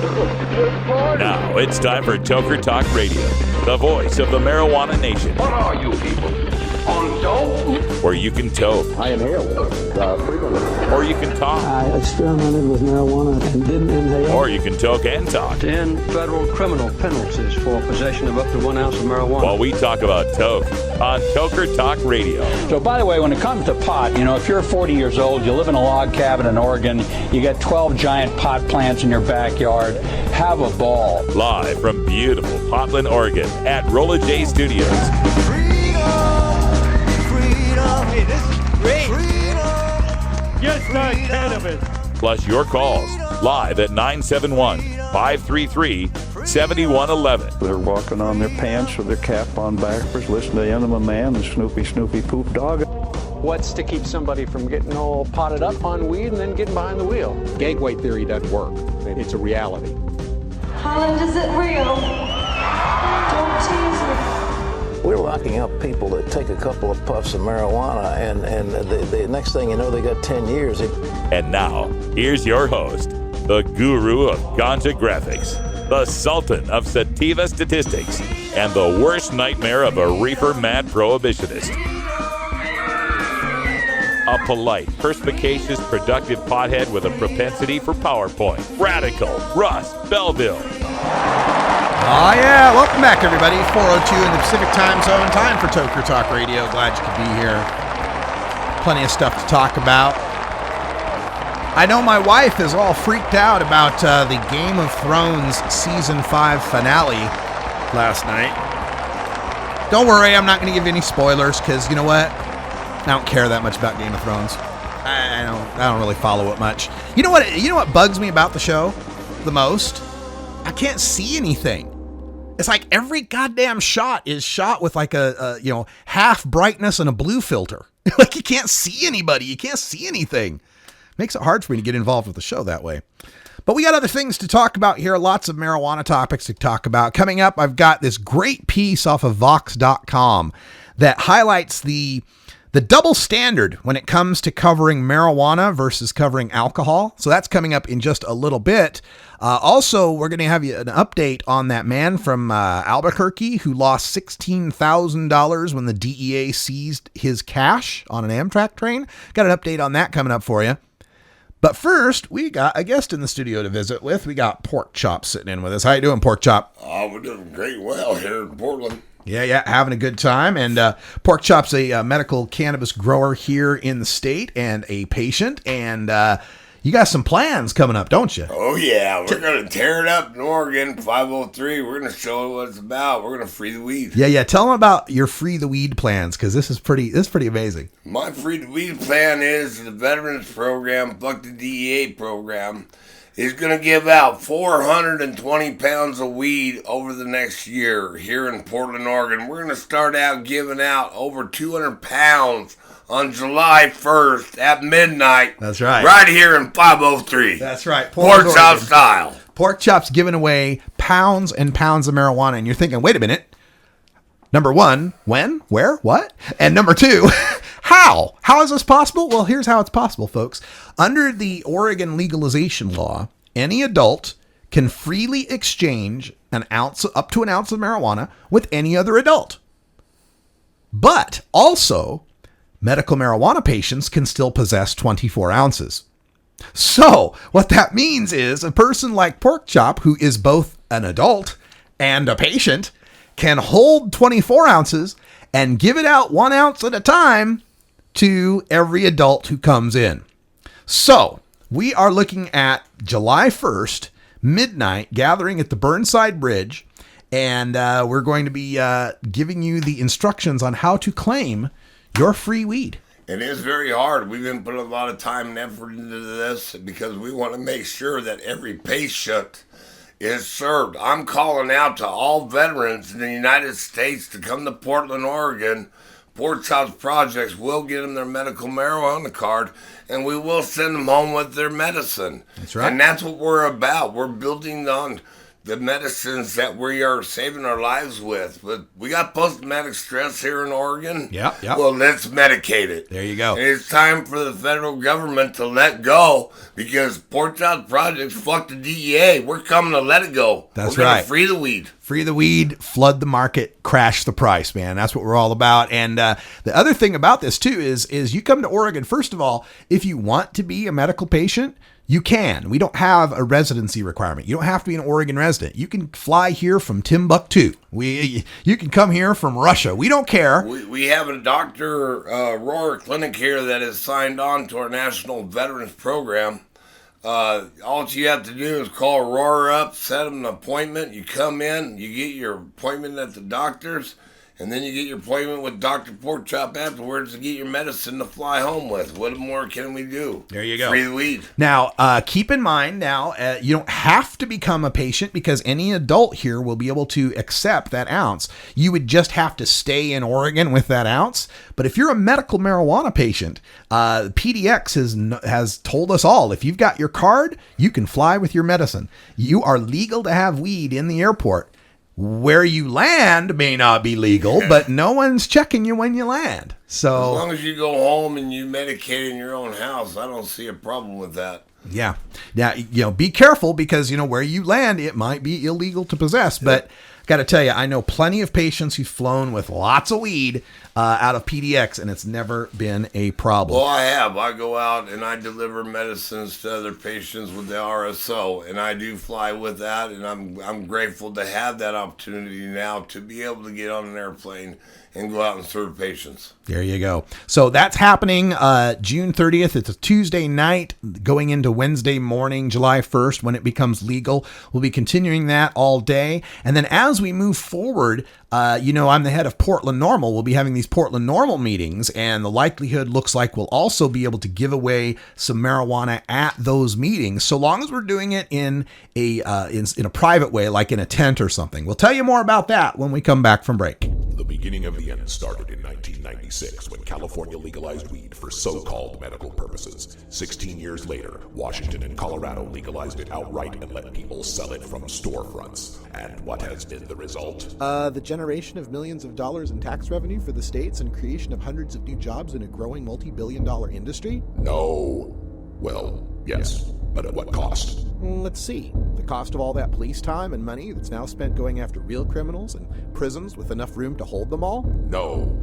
Now it's time for Toker Talk Radio, the voice of the marijuana nation. What are you people? On dope? Where you can toke. I inhale frequently. Or you can talk. I experimented with marijuana and didn't inhale. Or you can toke and talk. 10 federal criminal penalties for possession of up to 1 ounce of marijuana. While we talk about toke on Toker Talk Radio. So, by the way, when it comes to pot, if you're 40 years old, you live in a log cabin in Oregon, you got 12 giant pot plants in your backyard, have a ball. Live from beautiful Portland, Oregon at Rolla J Studios. Hey, this is great. Just not cannabis. Plus your calls live at 971-533-7111. They're walking on their pants with their cap on backwards, listening to Enema Man and Snoopy Poop Dog. What's to keep somebody from getting all potted up on weed and then getting behind the wheel? Gateway theory doesn't work. It's a reality. Holland, is it real? Don't tease me. We're locking up people that take a couple of puffs of marijuana, and the next thing you know, they got 10 years. And now, here's your host, the guru of ganja graphics, the sultan of sativa statistics, and the worst nightmare of a reefer mad prohibitionist. A polite, perspicacious, productive pothead with a propensity for PowerPoint. Radical, Russ Belville. Oh, yeah. Welcome back, everybody. 4:02 in the Pacific Time Zone. Time for Toker Talk Radio. Glad you could be here. Plenty of stuff to talk about. I know my wife is all freaked out about the Game of Thrones Season 5 finale last night. Don't worry, I'm not going to give you any spoilers, because you know what? I don't care that much about Game of Thrones. I don't really follow it much. You know what bugs me about the show the most? I can't see anything. It's like every goddamn shot is shot with like a half brightness and a blue filter. Like you can't see anybody. You can't see anything. Makes it hard for me to get involved with the show that way. But we got other things to talk about here. Lots of marijuana topics to talk about. Coming up, I've got this great piece off of Vox.com that highlights the double standard when it comes to covering marijuana versus covering alcohol. So that's coming up in just a little bit. Also, we're going to have you an update on that man from Albuquerque who lost $16,000 when the DEA seized his cash on an Amtrak train. Got an update on that coming up for you. But first, we got a guest in the studio to visit with. We got Pork Chop sitting in with us. How you doing, Pork Chop? We're doing great well here in Portland. Yeah, having a good time. And Pork Chop's a medical cannabis grower here in the state and a patient. And you got some plans coming up, don't you? Oh, yeah. We're going to tear it up in Oregon, 503. We're going to show what it's about. We're going to free the weed. Yeah. Tell them about your free the weed plans, because this is pretty amazing. My free the weed plan is the Veterans Program, Fuck the DEA program, is going to give out 420 pounds of weed over the next year here in Portland, Oregon. We're going to start out giving out over 200 pounds on July 1st at midnight. That's right. Right here in 503. That's right. Pork Chop style. Pork Chop's giving away pounds and pounds of marijuana. And you're thinking, wait a minute. Number one, when, where, what? And number two, how? How is this possible? Well, here's how it's possible, folks. Under the Oregon legalization law, any adult can freely exchange up to an ounce of marijuana with any other adult. But also, medical marijuana patients can still possess 24 ounces. So what that means is a person like Pork Chop, who is both an adult and a patient, can hold 24 ounces and give it out 1 ounce at a time to every adult who comes in. So we are looking at July 1st, midnight, gathering at the Burnside Bridge, and we're going to be giving you the instructions on how to claim your free weed. It is very hard. We've been putting a lot of time and effort into this because we want to make sure that every patient is served. I'm calling out to all veterans in the United States to come to Portland, Oregon. Pork Chop's projects will get them their medical marijuana card, and we will send them home with their medicine. That's right. And that's what we're about. We're building on the medicines that we are saving our lives with. But we got post-traumatic stress here in Oregon. Yeah. Well, let's medicate it. There you go. And it's time for the federal government to let go because Port Child Projects, fuck the DEA. We're coming to let it go. That's We're gonna right. Free the weed. Free the weed, flood the market, crash the price, man. That's what we're all about. And the other thing about this, too, is you come to Oregon, first of all, if you want to be a medical patient, you can. We don't have a residency requirement. You don't have to be an Oregon resident. You can fly here from Timbuktu. You can come here from Russia. We don't care. We have a Dr. Rohr clinic here that is signed on to our National Veterans Program. All you have to do is call Rohr up, set him an appointment. You come in, you get your appointment at the doctor's, and then you get your appointment with Dr. Porkchop afterwards to get your medicine to fly home with. What more can we do? There you go. Free the weed. Now, keep in mind you don't have to become a patient because any adult here will be able to accept that ounce. You would just have to stay in Oregon with that ounce. But if you're a medical marijuana patient, PDX has told us all, if you've got your card, you can fly with your medicine. You are legal to have weed in the airport. Where you land may not be legal, but no one's checking you when you land. So as long as you go home and you medicate in your own house, I don't see a problem with that. Yeah. Now, be careful because, where you land, it might be illegal to possess. But got to tell you, I know plenty of patients who've flown with lots of weed out of PDX, and it's never been a problem. Well, I have. I go out and I deliver medicines to other patients with the RSO, and I do fly with that, and I'm grateful to have that opportunity now to be able to get on an airplane and go out and serve patients. There you go. So that's happening June 30th. It's a Tuesday night going into Wednesday morning, July 1st, when it becomes legal. We'll be continuing that all day. And then as we move forward, I'm the head of Portland Normal. We'll be having these Portland Normal meetings, and the likelihood looks like we'll also be able to give away some marijuana at those meetings, so long as we're doing it in a private way, like in a tent or something. We'll tell you more about that when we come back from break. The beginning of the end started in 1996 when California legalized weed for so-called medical purposes. 16 years later, Washington and Colorado legalized it outright and let people sell it from storefronts. And what has been the result? The generation of millions of dollars in tax revenue for the states and creation of hundreds of new jobs in a growing multi-billion-dollar industry? No. Well, yes, but at what cost? Let's see. The cost of all that police time and money that's now spent going after real criminals and prisons with enough room to hold them all? No.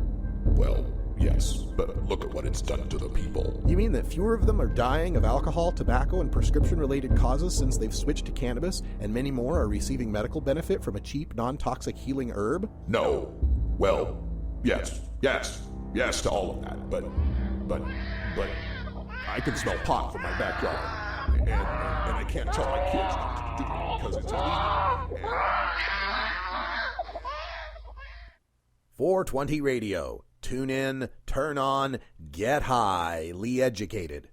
Well, yes, but look at what it's done to the people. You mean that fewer of them are dying of alcohol, tobacco, and prescription-related causes since they've switched to cannabis, and many more are receiving medical benefit from a cheap, non-toxic healing herb? No. Well, yes to all of that, but I can smell pot from my backyard, and I can't tell my kids not to do it because it's illegal. 420 Radio. Tune in, turn on, get highly educated.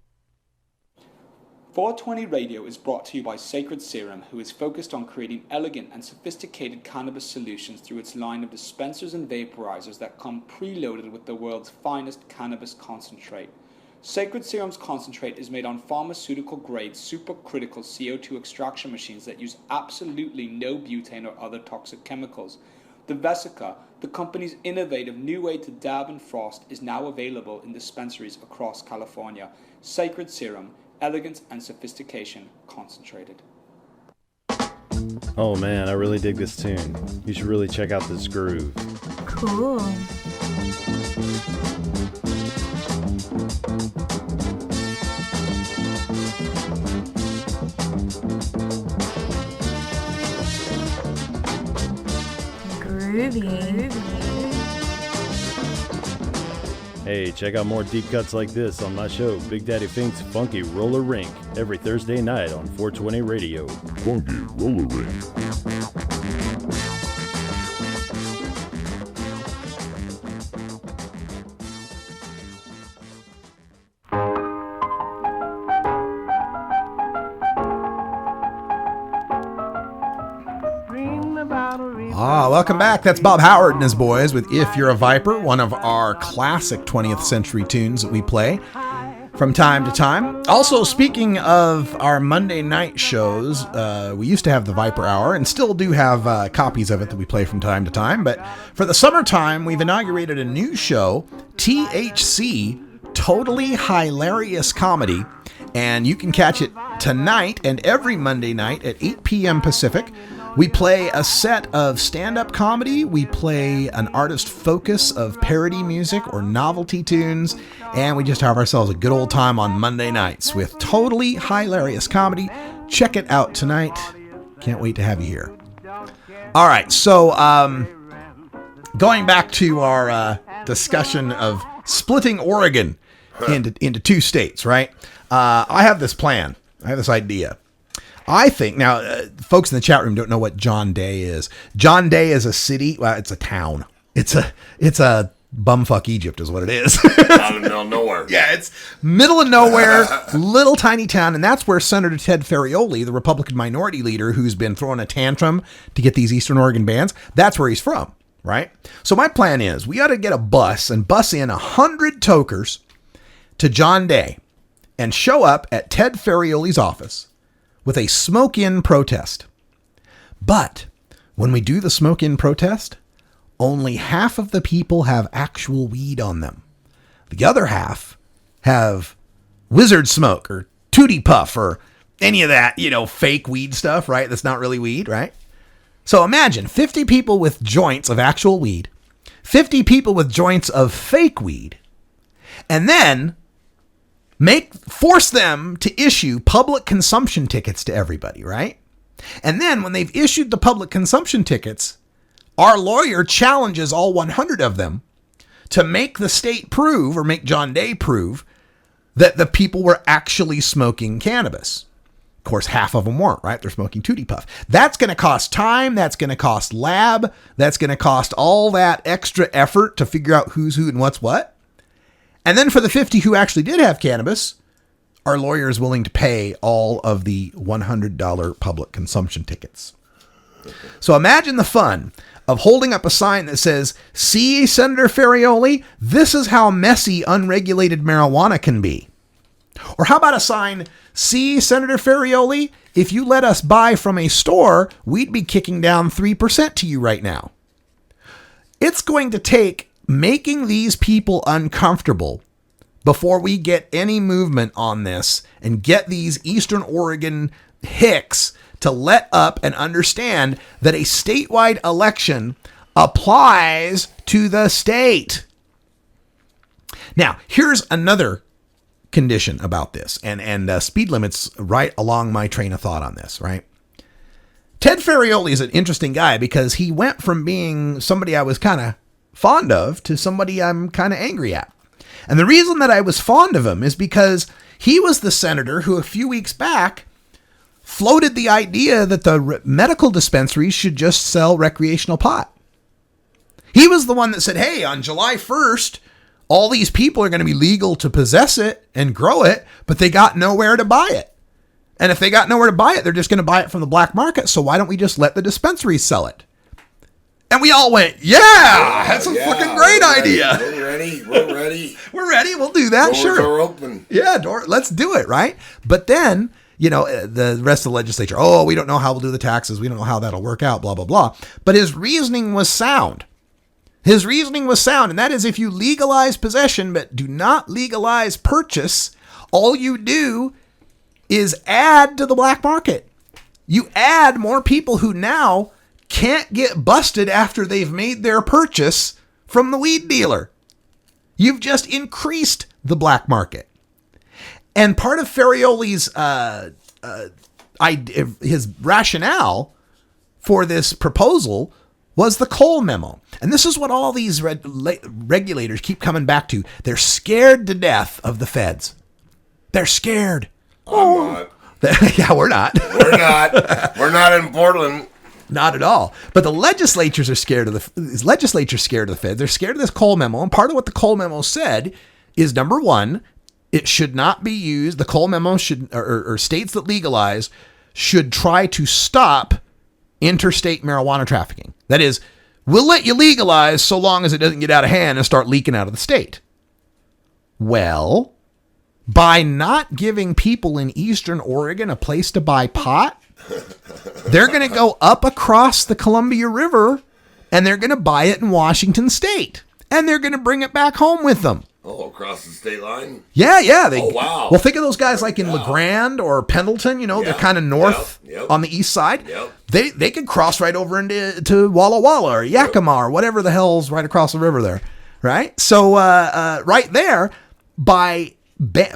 420 Radio is brought to you by Sacred Serum, who is focused on creating elegant and sophisticated cannabis solutions through its line of dispensers and vaporizers that come preloaded with the world's finest cannabis concentrate. Sacred Serum's concentrate is made on pharmaceutical-grade supercritical CO2 extraction machines that use absolutely no butane or other toxic chemicals. The Vesica, the company's innovative new way to dab and frost, is now available in dispensaries across California. Sacred Serum, elegance and sophistication concentrated. Oh man, I really dig this tune. You should really check out this groove. Cool. Groovy. Hey, check out more deep cuts like this on my show, Big Daddy Fink's Funky Roller Rink, every Thursday night on 420 Radio. Funky Roller Rink. Welcome back. That's Bob Howard and his boys with If You're a Viper, one of our classic 20th century tunes that we play from time to time. Also, speaking of our Monday night shows, we used to have the Viper Hour and still do have copies of it that we play from time to time. But for the summertime, we've inaugurated a new show, THC, Totally Hilarious Comedy. And you can catch it tonight and every Monday night at 8 p.m. Pacific. We play a set of stand-up comedy. We play an artist focus of parody music or novelty tunes. And we just have ourselves a good old time on Monday nights with Totally Hilarious Comedy. Check it out tonight. Can't wait to have you here. All right, so going back to our discussion of splitting Oregon into two states, right? I have this plan. I have this idea. I think, now, folks in the chat room don't know what John Day is. John Day is a city. Well, it's a town. It's a bumfuck Egypt is what it is. Out of the middle of nowhere. Yeah, it's middle of nowhere, little tiny town. And that's where Senator Ted Ferrioli, the Republican minority leader who's been throwing a tantrum to get these Eastern Oregon bans, that's where he's from, right? So my plan is we ought to get a bus and bus in 100 tokers to John Day and show up at Ted Ferrioli's office with a smoke-in protest. But when we do the smoke-in protest, only half of the people have actual weed on them. The other half have wizard smoke or tootie puff or any of that, fake weed stuff, right? That's not really weed, right? So imagine 50 people with joints of actual weed, 50 people with joints of fake weed, and then force them to issue public consumption tickets to everybody, right? And then when they've issued the public consumption tickets, our lawyer challenges all 100 of them to make the state prove, or make John Day prove, that the people were actually smoking cannabis. Of course, half of them weren't, right? They're smoking tootie puff. That's going to cost time. That's going to cost lab. That's going to cost all that extra effort to figure out who's who and what's what. And then for the 50 who actually did have cannabis, our lawyer is willing to pay all of the $100 public consumption tickets. So imagine the fun of holding up a sign that says, "See, Senator Ferrioli, this is how messy unregulated marijuana can be." Or how about a sign, "See, Senator Ferrioli, if you let us buy from a store, we'd be kicking down 3% to you right now." It's going to take making these people uncomfortable before we get any movement on this and get these Eastern Oregon hicks to let up and understand that a statewide election applies to the state. Now, here's another condition about this, and speed limits right along my train of thought on this, right? Ted Ferrioli is an interesting guy because he went from being somebody I was kind of fond of to somebody I'm kind of angry at. And the reason that I was fond of him is because he was the senator who a few weeks back floated the idea that the medical dispensaries should just sell recreational pot. He was the one that said, hey, on July 1st, all these people are going to be legal to possess it and grow it, but they got nowhere to buy it. And if they got nowhere to buy it, they're just going to buy it from the black market. So why don't we just let the dispensaries sell it? And we all went, yeah, that's a fucking great idea. We're ready. We're ready. We'll do that. Sure. Doors are open. Yeah, let's do it, right? But then, the rest of the legislature, we don't know how we'll do the taxes. We don't know how that'll work out, blah, blah, blah. But his reasoning was sound. And that is if you legalize possession but do not legalize purchase, all you do is add to the black market. You add more people who now can't get busted after they've made their purchase from the weed dealer. You've just increased the black market. And part of Ferrioli's his rationale for this proposal was the Cole memo. And this is what all these regulators keep coming back to. They're scared to death of the feds. They're scared. I'm not. Yeah, we're not. We're not in Portland. Not at all. But the legislatures are scared of the feds. They're scared of this Cole memo. And part of what the Cole memo said is, number one, it should not be used. The Cole memo should, or states that legalize should try to stop interstate marijuana trafficking. That is, we'll let you legalize so long as it doesn't get out of hand and start leaking out of the state. Well, by not giving people in Eastern Oregon a place to buy pot, they're going to go up across the Columbia River and they're going to buy it in Washington State. And they're going to bring it back home with them. Oh, across the state line? Yeah. Wow. Well, think of those guys like in LeGrand or Pendleton, they're kind of north on the east side. Yep. They could cross right over into Walla Walla or Yakima or whatever the hell's right across the river there, right? So right there, by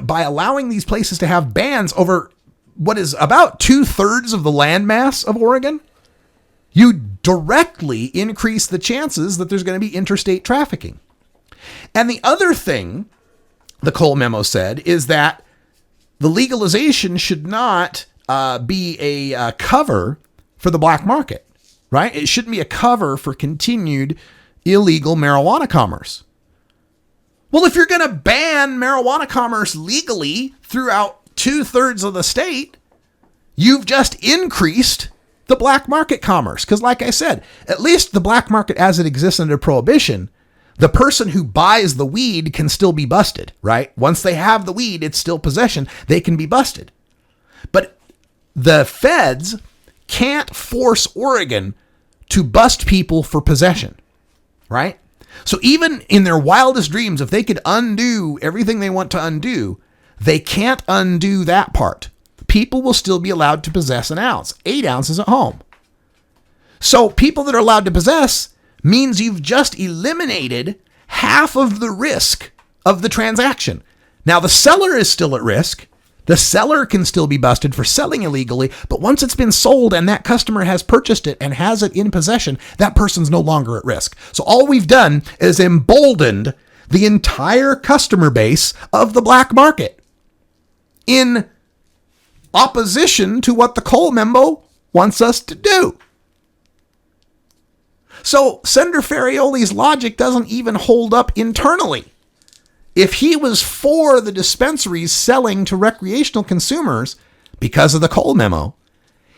allowing these places to have bans over what is about 2/3 of the landmass of Oregon, you directly increase the chances that there's going to be interstate trafficking. And the other thing the Cole memo said is that the legalization should not be a cover for the black market, right? It shouldn't be a cover for continued illegal marijuana commerce. Well, if you're going to ban marijuana commerce legally throughout 2/3 of the state, you've just increased the black market commerce. Because like I said, at least the black market as it exists under prohibition, the person who buys the weed can still be busted, right? Once they have the weed, it's still possession. They can be busted. But the feds can't force Oregon to bust people for possession, right? So even in their wildest dreams, if they could undo everything they want to undo, they can't undo that part. People will still be allowed to possess an ounce, 8 ounces at home. So people that are allowed to possess means you've just eliminated half of the risk of the transaction. Now, the seller is still at risk. The seller can still be busted for selling illegally, but once it's been sold and that customer has purchased it and has it in possession, that person's no longer at risk. So all we've done is emboldened the entire customer base of the black market in opposition to what the Cole memo wants us to do. So Senator Ferrioli's logic doesn't even hold up internally. If he was for the dispensaries selling to recreational consumers because of the Cole memo,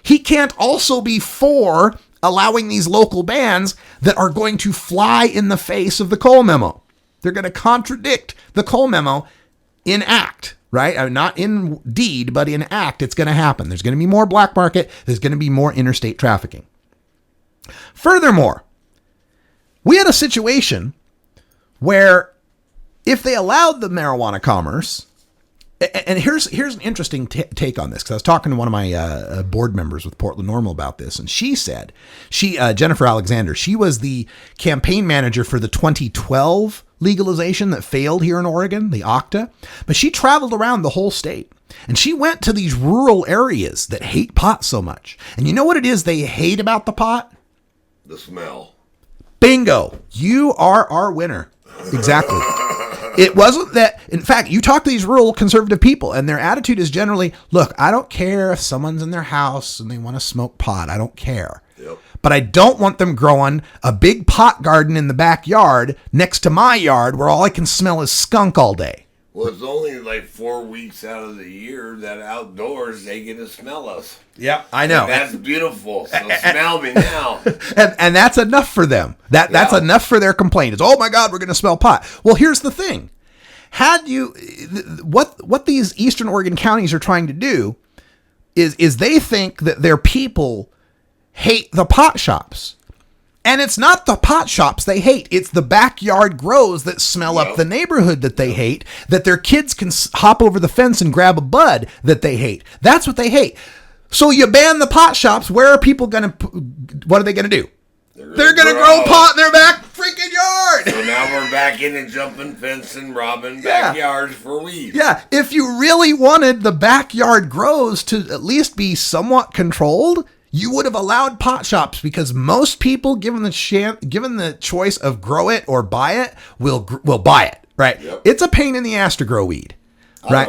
he can't also be for allowing these local bans that are going to fly in the face of the Cole memo. They're going to contradict the Cole memo in act, right? I mean, not in deed, but in act, it's going to happen. There's going to be more black market. There's going to be more interstate trafficking. Furthermore, we had a situation where if they allowed the marijuana commerce, and here's an interesting take on this, because I was talking to one of my board members with Portland Normal about this, and she said, Jennifer Alexander, she was the campaign manager for the 2012 legalization that failed here in Oregon, the OCTA, but she traveled around the whole state, and she went to these rural areas that hate pot so much. And you know what it is they hate about the pot? The smell. Bingo. You are our winner. Exactly. It wasn't that, in fact, you talk to these rural conservative people and their attitude is generally, look, I don't care if someone's in their house and they want to smoke pot. I don't care. Yep. But I don't want them growing a big pot garden in the backyard next to my yard where all I can smell is skunk all day. Well, it's only like 4 weeks out of the year that outdoors they get to smell us. Yeah, I know. And that's beautiful. So smell me now. And that's enough for them. That's enough for their complaint. Is, oh my God, we're going to smell pot. Well, here's the thing. What these Eastern Oregon counties are trying to do is they think that their people hate the pot shops. And it's not the pot shops they hate. It's the backyard grows that smell up the neighborhood that they hate, that their kids can hop over the fence and grab a bud that they hate. That's what they hate. So you ban the pot shops. Where are people going to, what are they going to do? They're going to grow pot in their back freaking yard. So now we're back in and jumping fence and robbing backyards for weed. Yeah. If you really wanted the backyard grows to at least be somewhat controlled, you would have allowed pot shops, because most people, given the choice of grow it or buy it, will buy it, right? Yep. It's a pain in the ass to grow weed, right?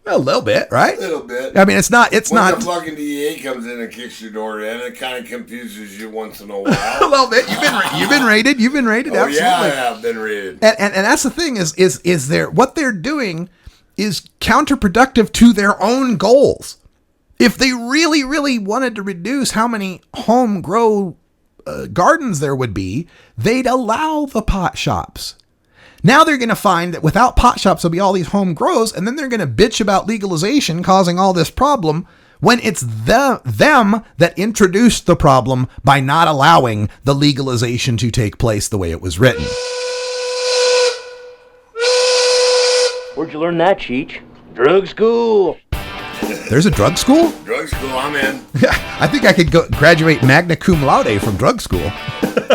Well, a little bit, right? A little bit. I mean, it's not. When the fucking DEA comes in and kicks your door in, it kind of confuses you once in a while. A little bit. You've been raided. You've been raided. Oh, absolutely. yeah, I have been raided. And that's the thing is what they're doing is counterproductive to their own goals. If they really, really wanted to reduce how many home grow gardens there would be, they'd allow the pot shops. Now they're going to find that without pot shops, there'll be all these home grows, and then they're going to bitch about legalization causing all this problem when it's them that introduced the problem by not allowing the legalization to take place the way it was written. Where'd you learn that, Cheech? Drug school. There's a drug school? Drug school, I'm in. I think I could go graduate magna cum laude from drug school.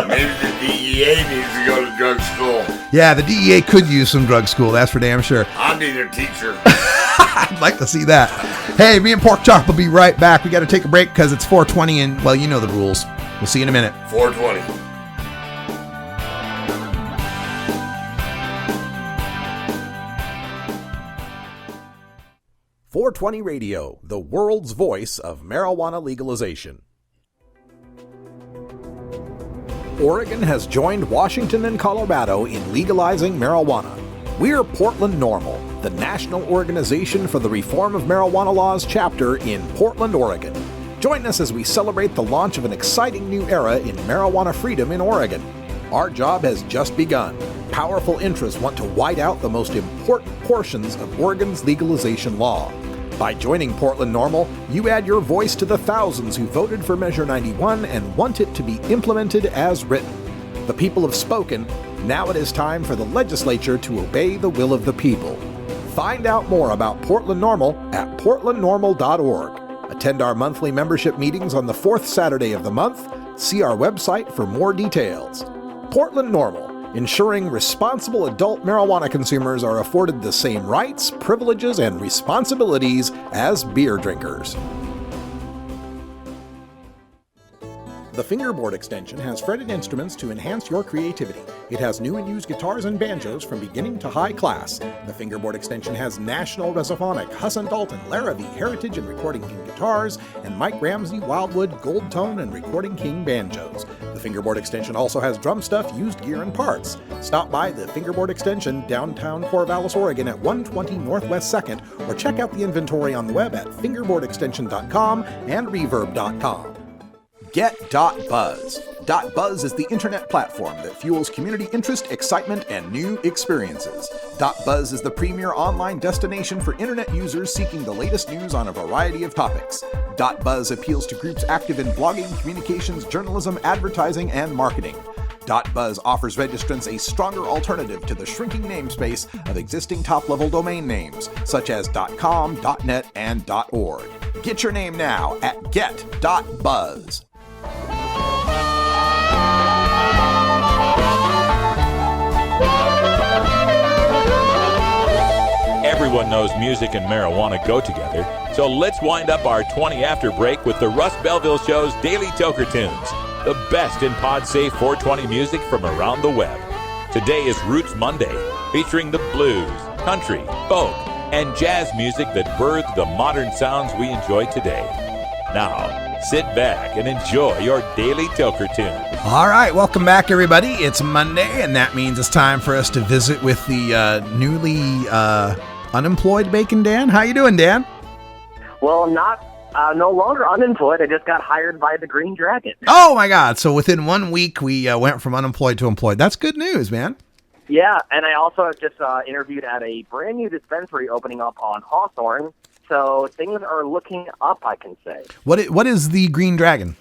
Maybe the DEA needs to go to drug school. Yeah, the DEA could use some drug school, that's for damn sure. I'll be their teacher. I'd like to see that. Hey, me and Pork Chop will be right back. We got to take a break because it's 4:20 and, well, you know the rules. We'll see you in a minute. 4:20. .420 Radio, the world's voice of marijuana legalization. Oregon has joined Washington and Colorado in legalizing marijuana. We're Portland NORML, the national organization for the reform of marijuana laws chapter in Portland, Oregon. Join us as we celebrate the launch of an exciting new era in marijuana freedom in Oregon. Our job has just begun. Powerful interests want to white out the most important portions of Oregon's legalization law. By joining Portland NORML, you add your voice to the thousands who voted for Measure 91 and want it to be implemented as written. The people have spoken. Now it is time for the legislature to obey the will of the people. Find out more about Portland NORML at portlandnormal.org. Attend our monthly membership meetings on the fourth Saturday of the month. See our website for more details. Portland NORML, ensuring responsible adult marijuana consumers are afforded the same rights, privileges, and responsibilities as beer drinkers. The Fingerboard extension has fretted instruments to enhance your creativity. It has new and used guitars and banjos from beginning to high class. The Fingerboard extension has National Resophonic, Husson Dalton, Larrabee, Heritage and Recording King guitars, and Mike Ramsey, Wildwood, Gold Tone, and Recording King banjos. The Fingerboard extension also has drum stuff, used gear, and parts. Stop by the Fingerboard extension, downtown Corvallis, Oregon at 120 Northwest 2nd, or check out the inventory on the web at fingerboardextension.com and reverb.com. Get.Buzz. .Buzz is the internet platform that fuels community interest, excitement, and new experiences. .Buzz is the premier online destination for internet users seeking the latest news on a variety of topics. .Buzz appeals to groups active in blogging, communications, journalism, advertising, and marketing. .Buzz offers registrants a stronger alternative to the shrinking namespace of existing top-level domain names, such as .com, .net, and .org. Get your name now at get.buzz. Everyone knows music and marijuana go together, so let's wind up our 20 after break with the Russ Belville Show's Daily Toker Tunes, the best in pod-safe 420 music from around the web. Today is Roots Monday, featuring the blues, country, folk, and jazz music that birthed the modern sounds we enjoy today. Now, sit back and enjoy your Daily Toker Tune. All right, welcome back, everybody. It's Monday, and that means it's time for us to visit with the newly unemployed Bacon Dan. How you doing, Dan? Well, no longer unemployed. I just got hired by the Green Dragon. Oh, my God. So within 1 week, we went from unemployed to employed. That's good news, man. Yeah, and I also just interviewed at a brand new dispensary opening up on Hawthorne. So things are looking up, I can say. What is the Green Dragon?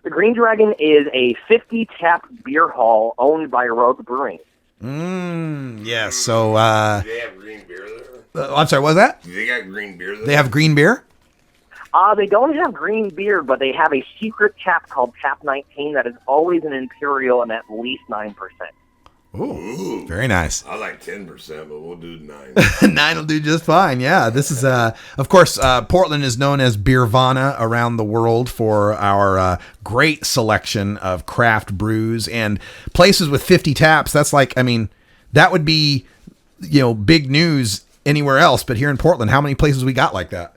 The Green Dragon is a 50-tap beer hall owned by Rogue Brewing. Yes. So, Do they have green beer there? I'm sorry, what was that? Do they got green beer there? They have green beer? They don't have green beer, but they have a secret tap called Tap 19 that is always an Imperial and at least 9%. Ooh, very nice. I like 10%, but we'll do 9. 9 will do just fine. Yeah, this is, of course, Portland is known as Beervana around the world for our great selection of craft brews and places with 50 taps. That's like, I mean, that would be, big news anywhere else. But here in Portland, how many places we got like that?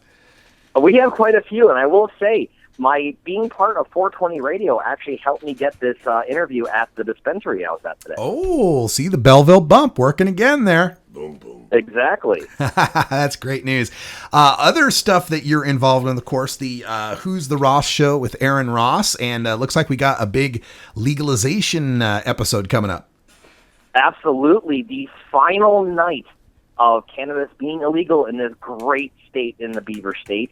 We have quite a few, and I will say, my being part of 420 Radio actually helped me get this interview at the dispensary I was at today. Oh, see the Belleville bump working again there. Boom, boom. Exactly. That's great news. Other stuff that you're involved in, of course, the Who's the Ross show with Aaron Ross, and looks like we got a big legalization episode coming up. Absolutely. The final night of cannabis being illegal in this great state, in the Beaver State,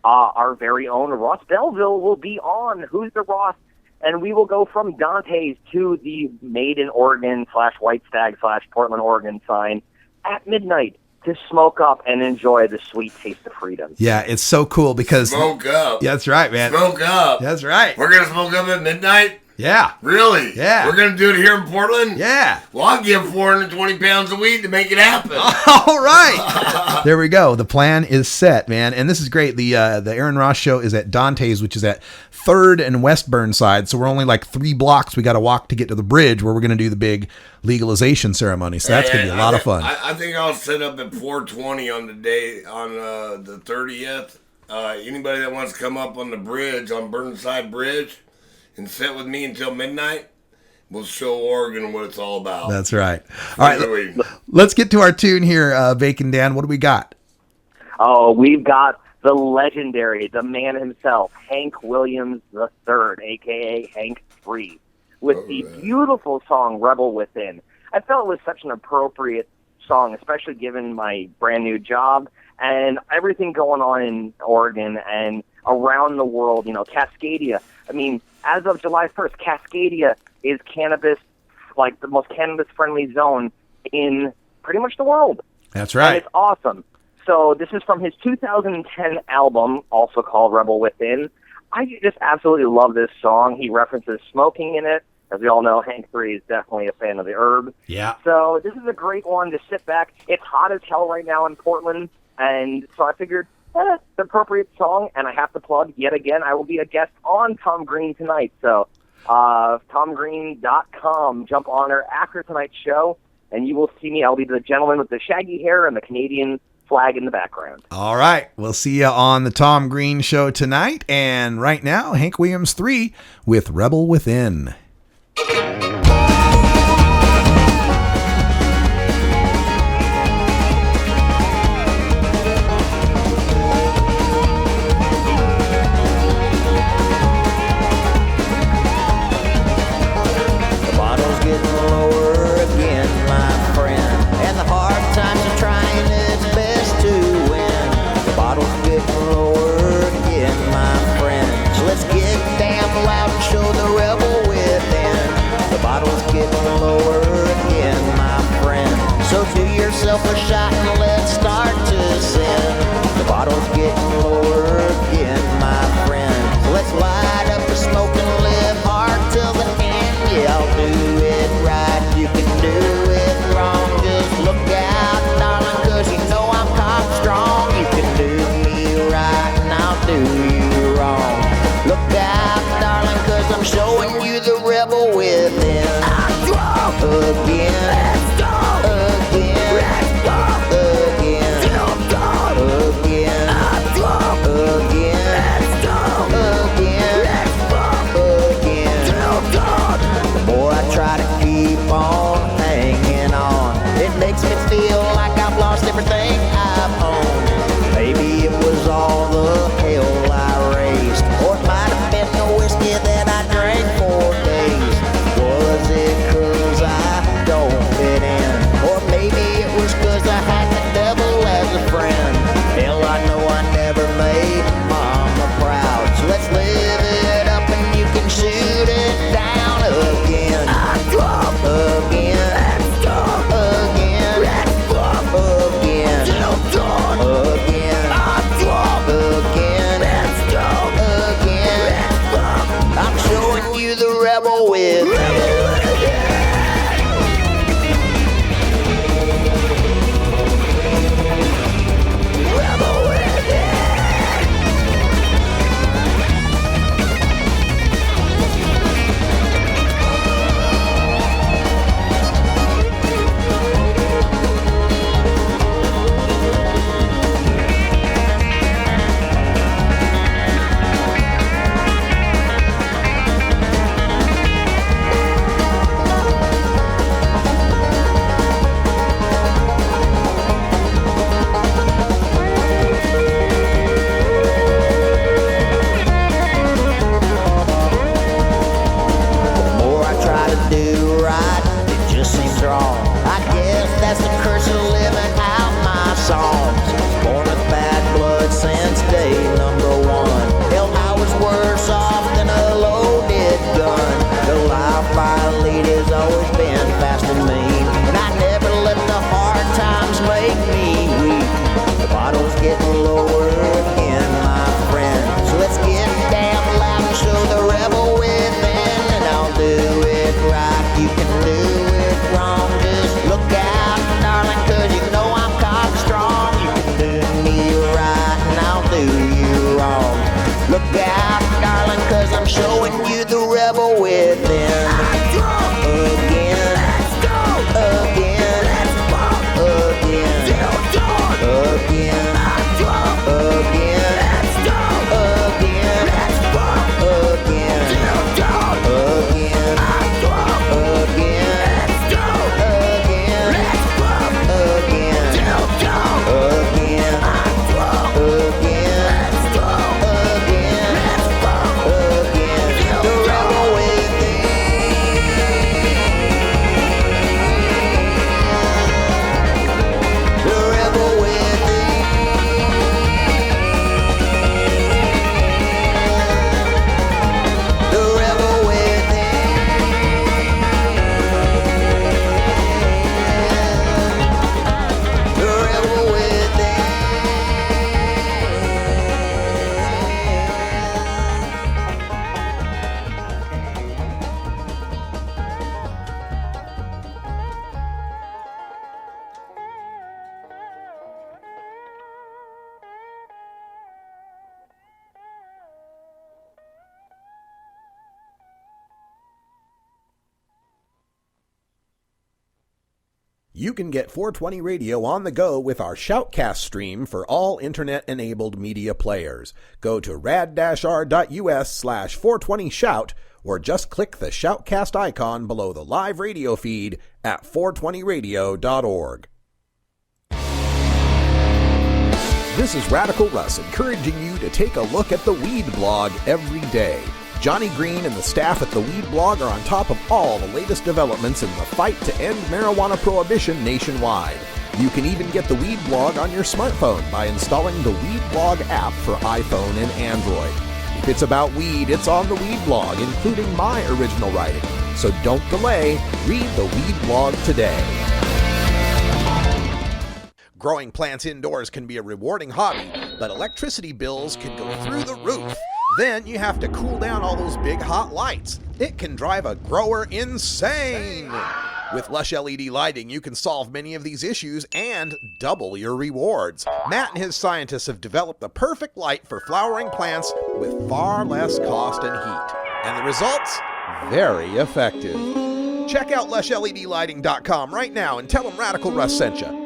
our very own Ross Belville will be on Who's the Ross, and we will go from Dante's to the Made in Oregon /White Stag /Portland, Oregon sign at midnight to smoke up and enjoy the sweet taste of freedom. Yeah, it's so cool because... Smoke up. Yeah, that's right, man. Smoke up. That's right. We're going to smoke up at midnight? Yeah. Really? Yeah. We're going to do it here in Portland? Yeah. Well, I'll give 420 pounds of weed to make it happen. All right. There we go. The plan is set, man. And this is great. The Aaron Ross show is at Dante's, which is at 3rd and West Burnside. So we're only like 3 blocks we got to walk to get to the bridge where we're going to do the big legalization ceremony. So that's going to be a lot of fun. I think I'll set up at 420 on the day, on the 30th. Anybody that wants to come up on the bridge, on Burnside Bridge, and sit with me until midnight, we'll show Oregon what it's all about. That's right. All right, let's get to our tune here, Bacon Dan. What do we got? Oh, we've got the legendary, the man himself, Hank Williams III, a.k.a. Hank 3, with the beautiful song Rebel Within. I felt it was such an appropriate song, especially given my brand new job and everything going on in Oregon and around the world. You know, Cascadia. I mean, as of July 1st, Cascadia is cannabis, like the most cannabis-friendly zone in pretty much the world. That's right. And it's awesome. So this is from his 2010 album, also called Rebel Within. I just absolutely love this song. He references smoking in it. As we all know, Hank 3 is definitely a fan of the herb. Yeah. So this is a great one to sit back. It's hot as hell right now in Portland, and so I figured, it's the appropriate song, and I have to plug, yet again, I will be a guest on Tom Green tonight. So TomGreen.com, jump on there after tonight's show, and you will see me. I'll be the gentleman with the shaggy hair and the Canadian flag in the background. All right. We'll see you on the Tom Green Show tonight. And right now, Hank Williams 3 with Rebel Within. Yourself a shot and let's start to send. The bottle's getting lower again, my friend. So let's light up the smoke and live hard till the end. Yeah, I'll do it right, you can do it wrong. Just look out, darling, cause you know I'm cock strong. You can do me right and I'll do you wrong. Look out, darling, cause I'm showing you the rebel within. I'm drunk again. Feel like I've lost everything I've owned. Maybe it was all the hell I raised, or it might have been the whiskey that I drank for days. Was it 'cause I don't right, you can do it wrong. Just look out, darling, 'cause you know I'm cock strong. You can do me right and I'll do you wrong. Look out, darling, 'cause I'm showing you the rebel within. Again, again, again, again, You can get 420 Radio on the go with our Shoutcast stream for all internet-enabled media players. Go to rad-r.us/420shout or just click the Shoutcast icon below the live radio feed at 420radio.org. This is Radical Russ encouraging you to take a look at the Weed Blog every day. Johnny Green and the staff at the Weed Blog are on top of all the latest developments in the fight to end marijuana prohibition nationwide. You can even get the Weed Blog on your smartphone by installing the Weed Blog app for iPhone and Android. If it's about weed, it's on the Weed Blog, including my original writing. So don't delay, read the Weed Blog today. Growing plants indoors can be a rewarding hobby, but electricity bills can go through the roof. Then you have to cool down all those big hot lights. It can drive a grower insane. With Lush LED lighting, you can solve many of these issues and double your rewards. Matt and his scientists have developed the perfect light for flowering plants with far less cost and heat. And the results? Very effective. Check out LushLEDlighting.com right now and tell them Radical Russ sent you.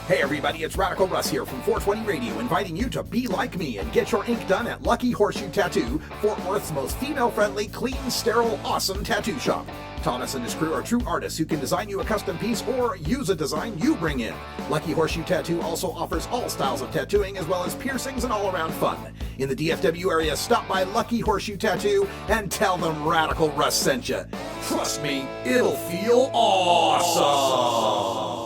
Hey everybody, it's Radical Russ here from 420 Radio, inviting you to be like me and get your ink done at Lucky Horseshoe Tattoo, Fort Worth's most female-friendly, clean, sterile, awesome tattoo shop. Thomas and his crew are true artists who can design you a custom piece or use a design you bring in. Lucky Horseshoe Tattoo also offers all styles of tattooing as well as piercings and all-around fun. In the DFW area, stop by Lucky Horseshoe Tattoo and tell them Radical Russ sent you. Trust me, it'll feel awesome.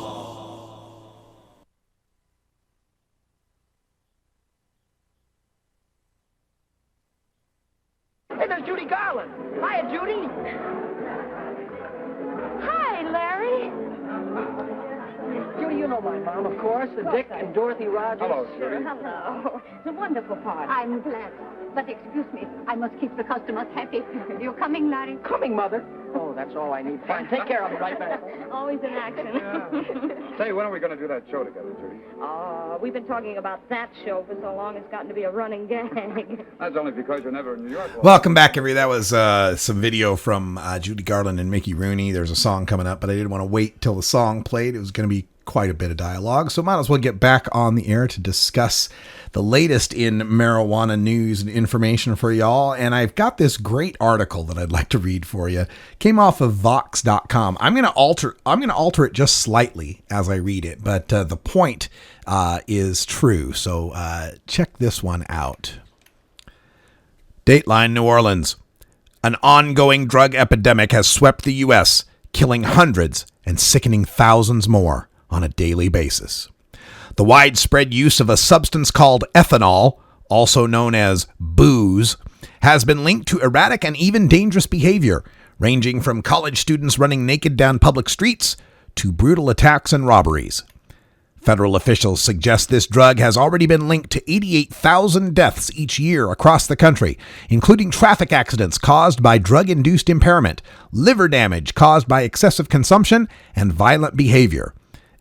Hey, there's Judy Garland. Hiya, Judy. Hi, Larry. Judy, you know my mom, of course, Dick and Dorothy Rogers. Hello, Judy. Hello. It's a wonderful party. I'm glad. But excuse me, I must keep the customers happy. You're coming, Larry? Coming, Mother. Oh, that's all I need. Fine, take care. I'll be right back. Always in action. Say, when are we going to do that show together, Judy? We've been talking about that show for so long, it's gotten to be a running gag. That's only because you're never in New York. Welcome back, everybody. That was some video from Judy Garland and Mickey Rooney. There's a song coming up, but I didn't want to wait till the song played. It was going to be quite a bit of dialogue, so might as well get back on the air to discuss the latest in marijuana news and information for y'all. And I've got this great article that I'd like to read for you. Came off of Vox.com. I'm going to alter it just slightly as I read it, but the point is true. So check this one out. Dateline New Orleans. An ongoing drug epidemic has swept the U.S., killing hundreds and sickening thousands more on a daily basis. The widespread use of a substance called ethanol, also known as booze, has been linked to erratic and even dangerous behavior, ranging from college students running naked down public streets to brutal attacks and robberies. Federal officials suggest this drug has already been linked to 88,000 deaths each year across the country, including traffic accidents caused by drug-induced impairment, liver damage caused by excessive consumption, and violent behavior.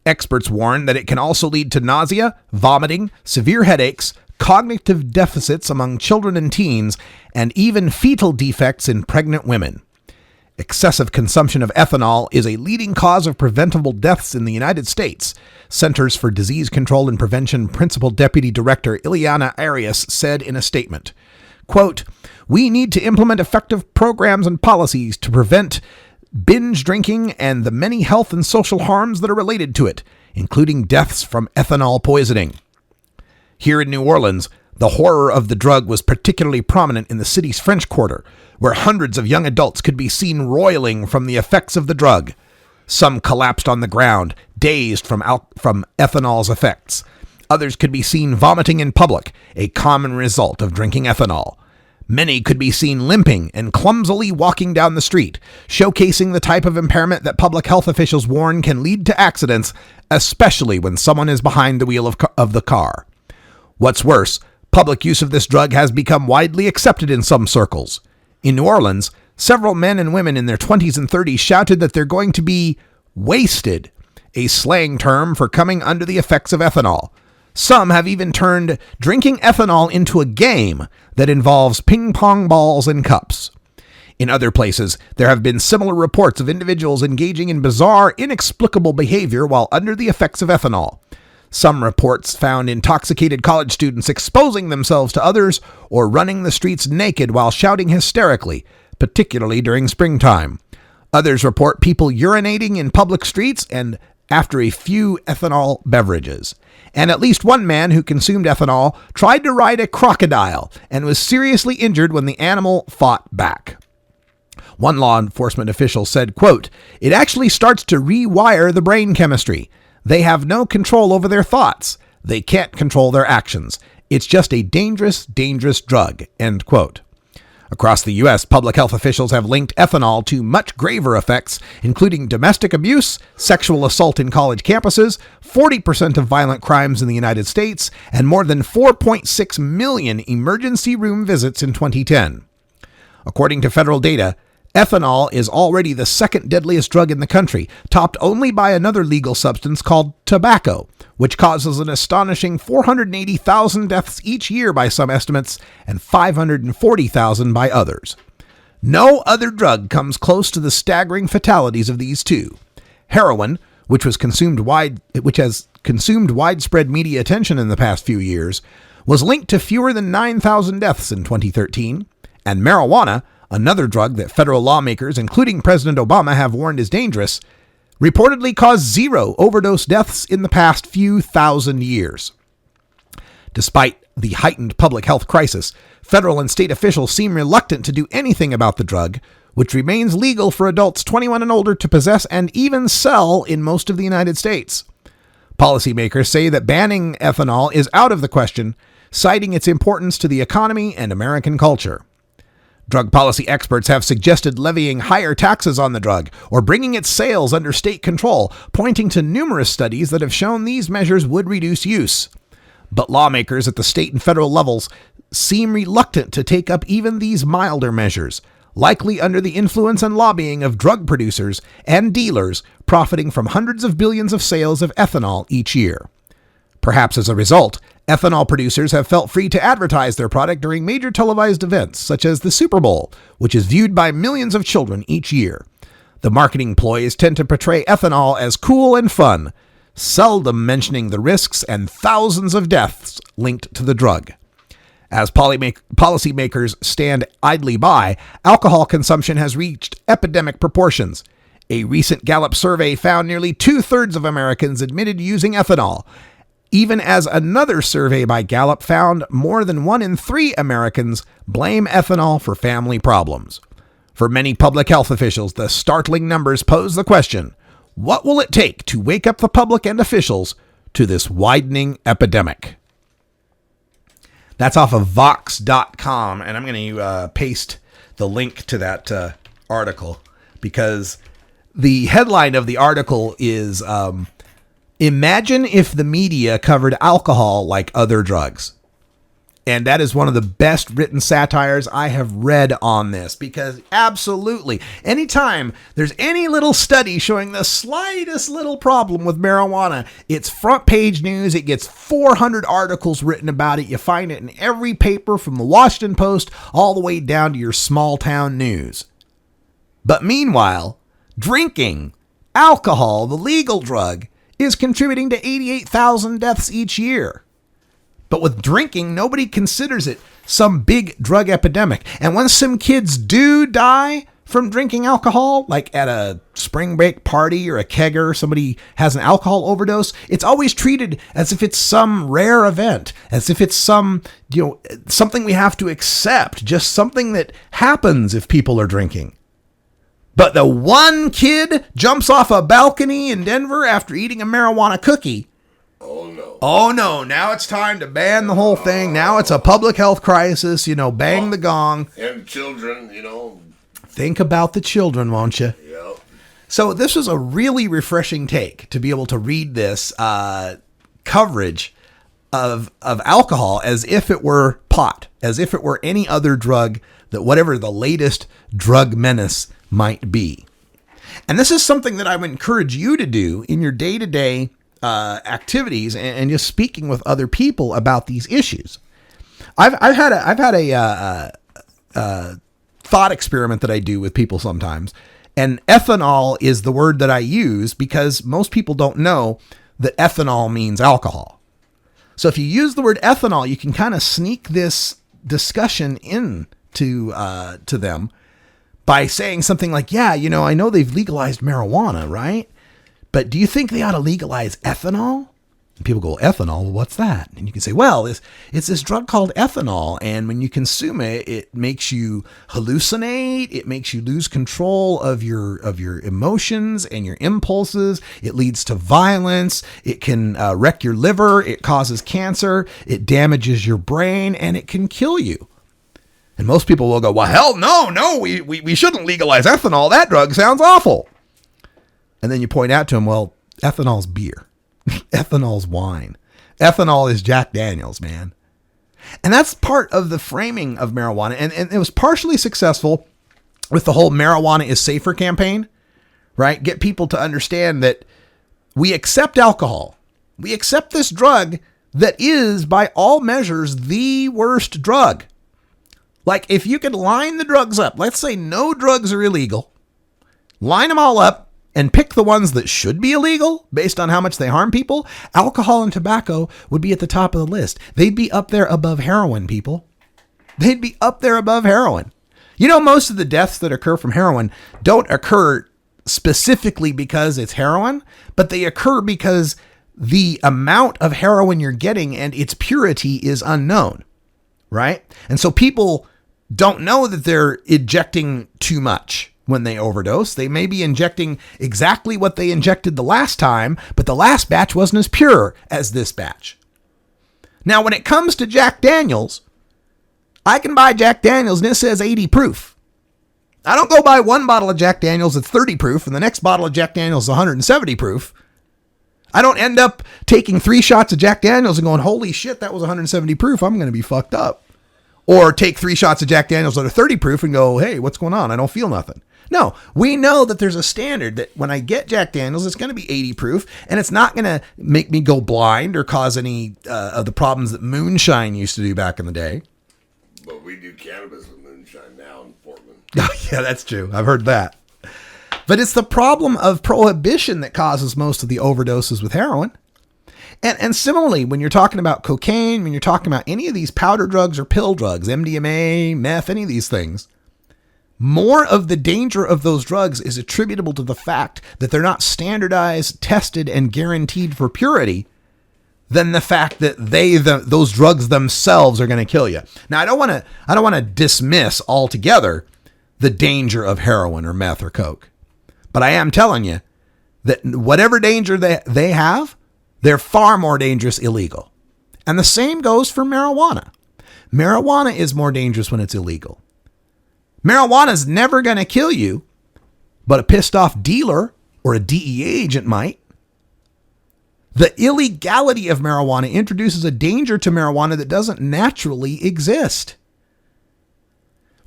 Experts warn that it can also lead to nausea, vomiting, severe headaches, cognitive deficits among children and teens, and even fetal defects in pregnant women. Excessive consumption of ethanol is a leading cause of preventable deaths in the United States. Centers for Disease Control and Prevention Principal Deputy Director Ileana Arias said in a statement, quote, "We need to implement effective programs and policies to prevent binge drinking and the many health and social harms that are related to it, including deaths from ethanol poisoning." Here in New Orleans, the horror of the drug was particularly prominent in the city's French Quarter, where hundreds of young adults could be seen roiling from the effects of the drug. Some collapsed on the ground, dazed from ethanol's effects. Others could be seen vomiting in public, a common result of drinking ethanol. Many could be seen limping and clumsily walking down the street, showcasing the type of impairment that public health officials warn can lead to accidents, especially when someone is behind the wheel of the car. What's worse, public use of this drug has become widely accepted in some circles. In New Orleans, several men and women in their 20s and 30s shouted that they're going to be wasted, a slang term for coming under the effects of ethanol. Some have even turned drinking ethanol into a game that involves ping pong balls and cups. In other places, there have been similar reports of individuals engaging in bizarre, inexplicable behavior while under the effects of ethanol. Some reports found intoxicated college students exposing themselves to others or running the streets naked while shouting hysterically, particularly during springtime. Others report people urinating in public streets and after a few ethanol beverages. And at least one man who consumed ethanol tried to ride a crocodile and was seriously injured when the animal fought back. One law enforcement official said, quote, "It actually starts to rewire the brain chemistry. They have no control over their thoughts. They can't control their actions. It's just a dangerous, dangerous drug," end quote. Across the U.S., public health officials have linked ethanol to much graver effects, including domestic abuse, sexual assault in college campuses, 40% of violent crimes in the United States, and more than 4.6 million emergency room visits in 2010. According to federal data, ethanol is already the second deadliest drug in the country, topped only by another legal substance called tobacco, which causes an astonishing 480,000 deaths each year by some estimates and 540,000 by others. No other drug comes close to the staggering fatalities of these two. Heroin, which has consumed widespread media attention in the past few years, was linked to fewer than 9,000 deaths in 2013, and marijuana, another drug that federal lawmakers, including President Obama, have warned is dangerous, reportedly caused 0 overdose deaths in the past few thousand years. Despite the heightened public health crisis, federal and state officials seem reluctant to do anything about the drug, which remains legal for adults 21 and older to possess and even sell in most of the United States. Policymakers say that banning ethanol is out of the question, citing its importance to the economy and American culture. Drug policy experts have suggested levying higher taxes on the drug or bringing its sales under state control, pointing to numerous studies that have shown these measures would reduce use. But lawmakers at the state and federal levels seem reluctant to take up even these milder measures, likely under the influence and lobbying of drug producers and dealers profiting from hundreds of billions of sales of ethanol each year. Perhaps as a result, ethanol producers have felt free to advertise their product during major televised events, such as the Super Bowl, which is viewed by millions of children each year. The marketing ploys tend to portray ethanol as cool and fun, seldom mentioning the risks and thousands of deaths linked to the drug. As policymakers stand idly by, alcohol consumption has reached epidemic proportions. A recent Gallup survey found nearly 2/3 of Americans admitted using ethanol, even as another survey by Gallup found more than 1 in 3 Americans blame ethanol for family problems. For many public health officials, the startling numbers pose the question, what will it take to wake up the public and officials to this widening epidemic? That's off of Vox.com, and I'm going to paste the link to that article because the headline of the article is Imagine if the media covered alcohol like other drugs. And that is one of the best written satires I have read on this, because absolutely, anytime there's any little study showing the slightest little problem with marijuana, it's front page news. It gets 400 articles written about it. You find it in every paper from the Washington Post all the way down to your small town news. But meanwhile, drinking, alcohol, the legal drug, is contributing to 88,000 deaths each year. But with drinking, nobody considers it some big drug epidemic. And when some kids do die from drinking alcohol, like at a spring break party or a kegger, somebody has an alcohol overdose, it's always treated as if it's some rare event, as if it's something we have to accept, just something that happens if people are drinking. But the one kid jumps off a balcony in Denver after eating a marijuana cookie. Oh no, now it's time to ban the whole thing. Now it's a public health crisis, bang the gong. And children, Think about the children, won't you? Yep. So this was a really refreshing take to be able to read this coverage of alcohol as if it were pot, as if it were any other drug, that whatever the latest drug menace might be. And this is something that I would encourage you to do in your day-to-day activities and just speaking with other people about these issues. I've had a thought experiment that I do with people sometimes, and ethanol is the word that I use because most people don't know that ethanol means alcohol. So if you use the word ethanol, you can kind of sneak this discussion in to them by saying something like, yeah, I know they've legalized marijuana, right? But do you think they ought to legalize ethanol? And people go, ethanol? Well, what's that? And you can say, well, it's this drug called ethanol. And when you consume it, it makes you hallucinate. It makes you lose control of your emotions and your impulses. It leads to violence. It can wreck your liver. It causes cancer. It damages your brain, and it can kill you. And most people will go, well, hell no, we shouldn't legalize ethanol. That drug sounds awful. And then you point out to them, well, ethanol's beer. Ethanol's wine. Ethanol is Jack Daniels, man. And that's part of the framing of marijuana. And it was partially successful with the whole marijuana is safer campaign, right? Get people to understand that we accept alcohol. We accept this drug that is, by all measures, the worst drug. Like, if you could line the drugs up, let's say no drugs are illegal, line them all up, and pick the ones that should be illegal based on how much they harm people, alcohol and tobacco would be at the top of the list. They'd be up there above heroin, people. They'd be up there above heroin. Most of the deaths that occur from heroin don't occur specifically because it's heroin, but they occur because the amount of heroin you're getting and its purity is unknown, right? And so people don't know that they're injecting too much. When they overdose, they may be injecting exactly what they injected the last time, but the last batch wasn't as pure as this batch. Now, when it comes to Jack Daniels, I can buy Jack Daniels and it says 80 proof. I don't go buy one bottle of Jack Daniels that's 30 proof and the next bottle of Jack Daniels is 170 proof. I don't end up taking 3 shots of Jack Daniels and going, holy shit, that was 170 proof. I'm going to be fucked up. Or take 3 shots of Jack Daniels that are 30 proof and go, hey, what's going on? I don't feel nothing. No, we know that there's a standard that when I get Jack Daniels, it's going to be 80 proof, and it's not going to make me go blind or cause any of the problems that moonshine used to do back in the day. But we do cannabis with moonshine now in Portland. Yeah, that's true. I've heard that. But it's the problem of prohibition that causes most of the overdoses with heroin. And similarly, when you're talking about cocaine, when you're talking about any of these powder drugs or pill drugs, MDMA, meth, any of these things, more of the danger of those drugs is attributable to the fact that they're not standardized, tested, and guaranteed for purity than the fact that those drugs themselves are going to kill you. Now, I don't want to dismiss altogether the danger of heroin or meth or coke, but I am telling you that whatever danger they have, they're far more dangerous illegal. And the same goes for marijuana. Marijuana is more dangerous when it's illegal. Marijuana is never going to kill you, but a pissed off dealer or a DEA agent might. The illegality of marijuana introduces a danger to marijuana that doesn't naturally exist.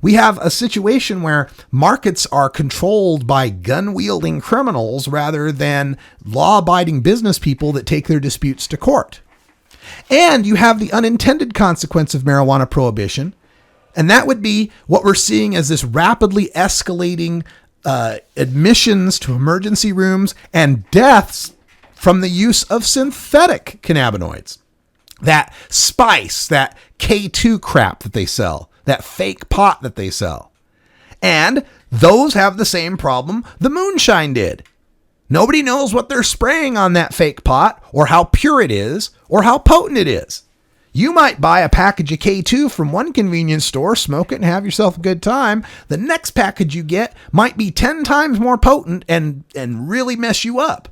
We have a situation where markets are controlled by gun-wielding criminals rather than law-abiding business people that take their disputes to court. And you have the unintended consequence of marijuana prohibition, and that would be what we're seeing as this rapidly escalating admissions to emergency rooms and deaths from the use of synthetic cannabinoids. That spice, that K2 crap that they sell, that fake pot that they sell. And those have the same problem the moonshine did. Nobody knows what they're spraying on that fake pot, or how pure it is, or how potent it is. You might buy a package of K2 from one convenience store, smoke it, and have yourself a good time. The next package you get might be 10 times more potent and really mess you up.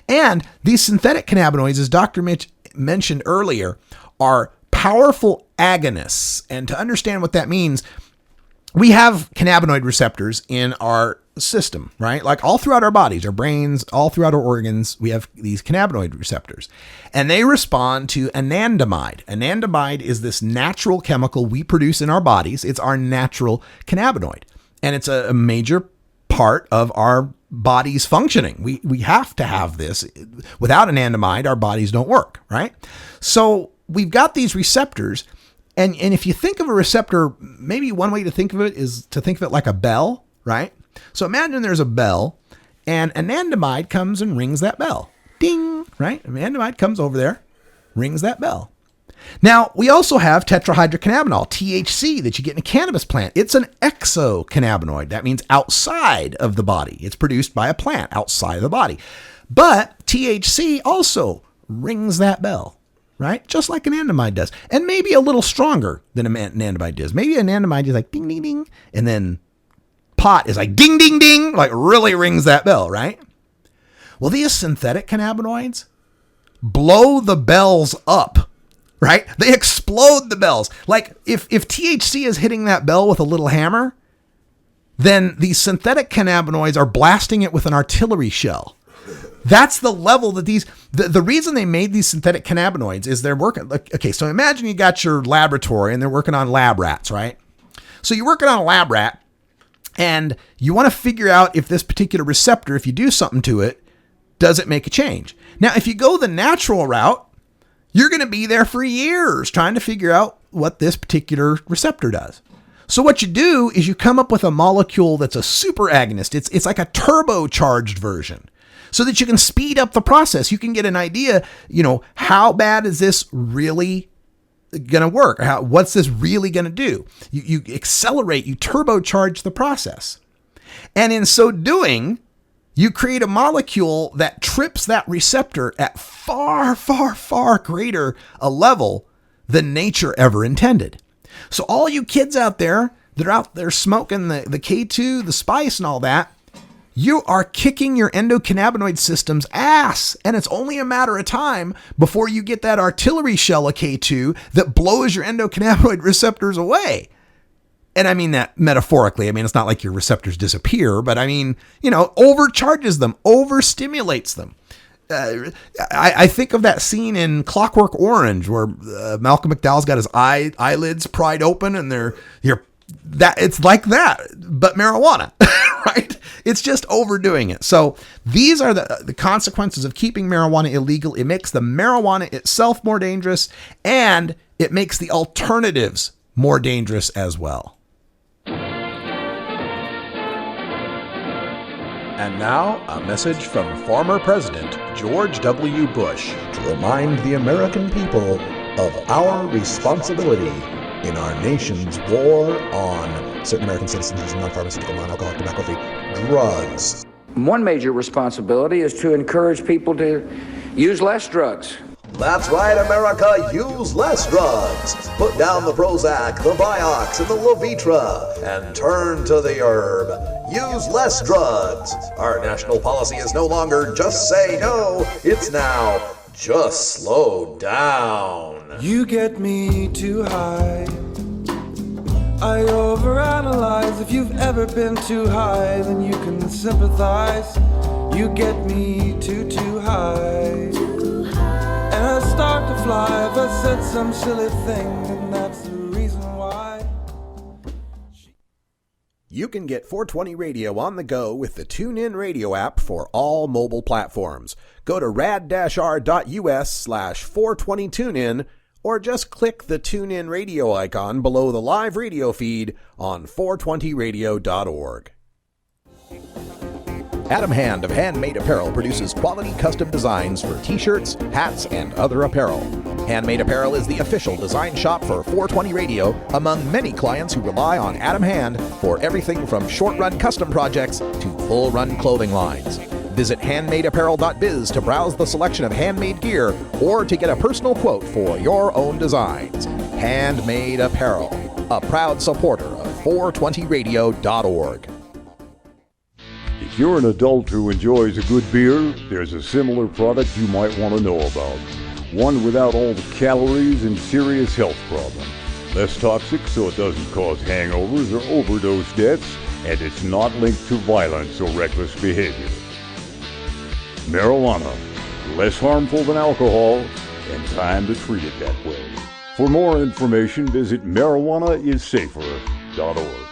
And these synthetic cannabinoids, as Dr. Mitch mentioned earlier, are powerful agonists. And to understand what that means, we have cannabinoid receptors in our system, right? Like all throughout our bodies, our brains, all throughout our organs, we have these cannabinoid receptors. And they respond to anandamide. Anandamide is this natural chemical we produce in our bodies. It's our natural cannabinoid. And it's a major part of our body's functioning. We have to have this. Without anandamide, our bodies don't work, right? So we've got these receptors. And if you think of a receptor, maybe one way to think of it is to think of it like a bell, right? So imagine there's a bell and anandamide comes and rings that bell. Ding, right? Anandamide comes over there, rings that bell. Now, we also have tetrahydrocannabinol, THC, that you get in a cannabis plant. It's an exocannabinoid. That means outside of the body. It's produced by a plant outside of the body. But THC also rings that bell, right? Just like anandamide does. And maybe a little stronger than anandamide does. Maybe anandamide is like ding, ding, ding. And then pot is like ding, ding, ding, like really rings that bell, right? Well, these synthetic cannabinoids blow the bells up, right? They explode the bells. Like if THC is hitting that bell with a little hammer, then these synthetic cannabinoids are blasting it with an artillery shell. That's the level that the reason they made these synthetic cannabinoids is they're working. Okay, so imagine you got your laboratory and they're working on lab rats, right? So you're working on a lab rat and you want to figure out if this particular receptor, if you do something to it, does it make a change? Now, if you go the natural route, you're going to be there for years trying to figure out what this particular receptor does. So what you do is you come up with a molecule that's a super agonist. It's like a turbocharged version so that you can speed up the process. You can get an idea, how bad is this really going to work? What's this really going to do? You accelerate, you turbocharge the process. And in so doing, you create a molecule that trips that receptor at far, far, far greater a level than nature ever intended. So all you kids out there that are out there smoking the K2, the spice and all that, you are kicking your endocannabinoid system's ass. And it's only a matter of time before you get that artillery shell of K2 that blows your endocannabinoid receptors away. And I mean that metaphorically. I mean, it's not like your receptors disappear, but I mean, overcharges them, overstimulates them. I think of that scene in Clockwork Orange where Malcolm McDowell's got his eyelids pried open and it's like that, but marijuana, right? It's just overdoing it. So these are the consequences of keeping marijuana illegal. It makes the marijuana itself more dangerous, and it makes the alternatives more dangerous as well. And now, a message from former President George W. Bush to remind the American people of our responsibility in our nation's war on certain American citizens using non-pharmaceutical, non-alcoholic, tobacco-free drugs. One major responsibility is to encourage people to use less drugs. That's right, America, use less drugs. Put down the Prozac, the Vioxx, and the Levitra, and turn to the herb. Use less drugs. Our national policy is no longer just say no, it's now just slow down. You get me too high. I overanalyze. If you've ever been too high, then you can sympathize. You get me too high. life has said some silly thing, and that's the reason why. You can get 420 Radio on the go with the TuneIn Radio app for all mobile platforms. Go to rad-r.us/420tunein or just click the TuneIn Radio icon below the live radio feed on 420radio.org. Adam Hand of Handmade Apparel produces quality custom designs for t-shirts, hats, and other apparel. Handmade Apparel is the official design shop for 420 Radio among many clients who rely on Adam Hand for everything from short-run custom projects to full-run clothing lines. Visit handmadeapparel.biz to browse the selection of handmade gear or to get a personal quote for your own designs. Handmade Apparel, a proud supporter of 420radio.org. If you're an adult who enjoys a good beer, there's a similar product you might want to know about. One without all the calories and serious health problems. Less toxic so it doesn't cause hangovers or overdose deaths, and it's not linked to violence or reckless behavior. Marijuana, less harmful than alcohol, and time to treat it that way. For more information, visit marijuanaissafer.org.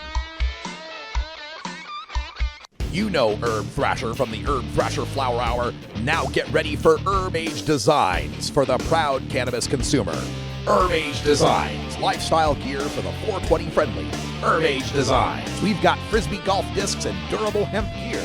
You know Herb Thrasher from the Herb Thrasher Flower Hour. Now get ready for Herb Age Designs for the proud cannabis consumer. Herb Age Designs, lifestyle gear for the 420 friendly. Herb Age Designs, we've got Frisbee golf discs and durable hemp gear.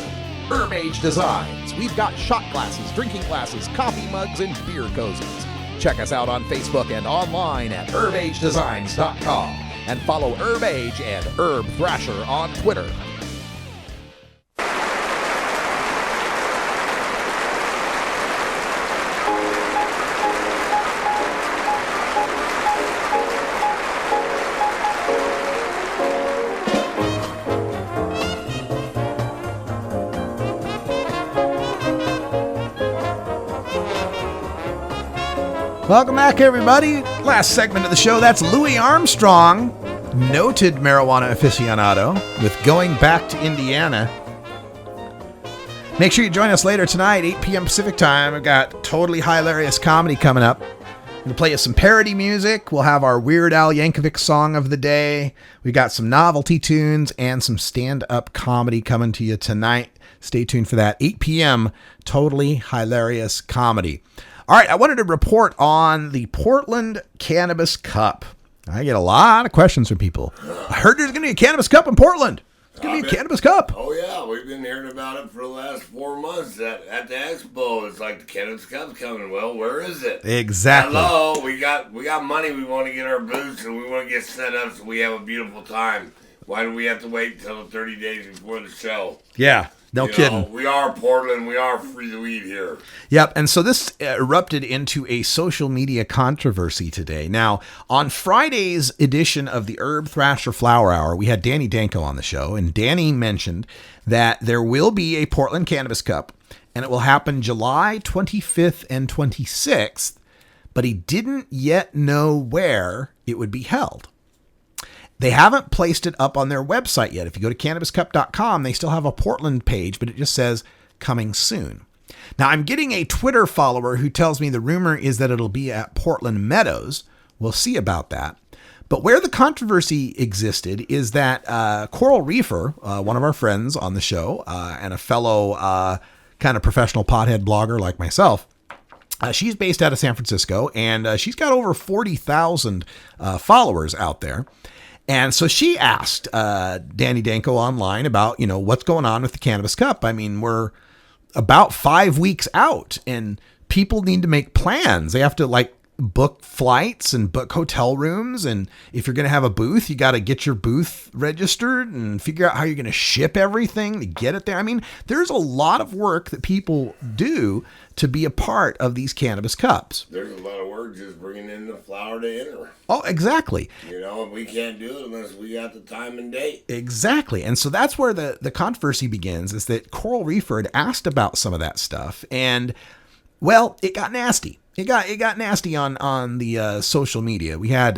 Herb Age Designs, we've got shot glasses, drinking glasses, coffee mugs, and beer cozies. Check us out on Facebook and online at herbagedesigns.com and follow Herb Age and Herb Thrasher on Twitter. Welcome back, everybody. Last segment of the show. That's Louis Armstrong, noted marijuana aficionado, with Going Back to Indiana. Make sure you join us later tonight, 8 p.m. Pacific time. We've got totally hilarious comedy coming up. We'll play you some parody music. We'll have our Weird Al Yankovic song of the day. We got some novelty tunes and some stand-up comedy coming to you tonight. Stay tuned for that. 8 p.m. Totally hilarious comedy. All right, I wanted to report on the Portland Cannabis Cup. I get a lot of questions from people. I heard there's going to be a Cannabis Cup in Portland. It's going to be a Cannabis Cup. Oh, yeah. We've been hearing about it for the last 4 months at the expo. It's like the Cannabis Cup's coming. Well, where is it? Exactly. Hello. We got money. We want to get our booths and we want to get set up so we have a beautiful time. Why do we have to wait until 30 days before the show? Yeah. No kidding. We are Portland. We are free to eat here. Yep. And so this erupted into a social media controversy today. Now, on Friday's edition of the Herb Thrasher Flower Hour, we had Danny Danko on the show, and Danny mentioned that there will be a Portland Cannabis Cup, and it will happen July 25th and 26th, but he didn't yet know where it would be held. They haven't placed it up on their website yet. If you go to cannabiscup.com, they still have a Portland page, but it just says coming soon. Now, I'm getting a Twitter follower who tells me the rumor is that it'll be at Portland Meadows. We'll see about that. But where the controversy existed is that Coral Reefer, one of our friends on the show and a fellow kind of professional pothead blogger like myself, she's based out of San Francisco, and she's got over 40,000 followers out there. And so she asked Danny Danko online about, what's going on with the Cannabis Cup. I mean, we're about 5 weeks out and people need to make plans. They have to book flights and book hotel rooms. And if you're going to have a booth, you got to get your booth registered and figure out how you're going to ship everything to get it there. I mean, there's a lot of work that people do to be a part of these Cannabis Cups. There's a lot of work just bringing in the flower to enter. Oh, exactly. And we can't do it unless we got the time and date. Exactly. And so that's where the controversy begins, is that Coral Reefer had asked about some of that stuff. And, well, it got nasty. It got nasty on the social media. We had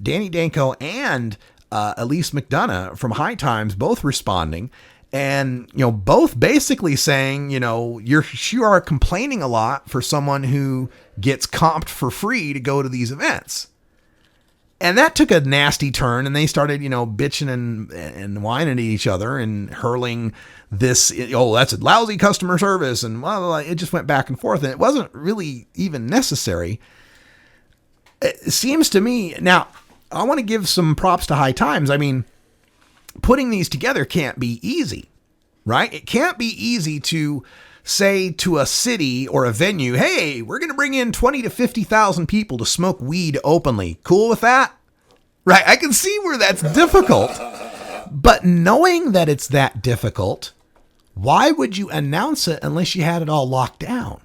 Danny Danko and Elise McDonough from High Times both responding. And, both basically saying, you are complaining a lot for someone who gets comped for free to go to these events. And that took a nasty turn, and they started, bitching and whining at each other and hurling this, that's a lousy customer service. And it just went back and forth, and it wasn't really even necessary. It seems to me, now, I want to give some props to High Times. I mean, putting these together can't be easy, right? It can't be easy to say to a city or a venue, hey, we're going to bring in 20 to 50,000 people to smoke weed openly. Cool with that? Right? I can see where that's difficult. But knowing that it's that difficult, why would you announce it unless you had it all locked down?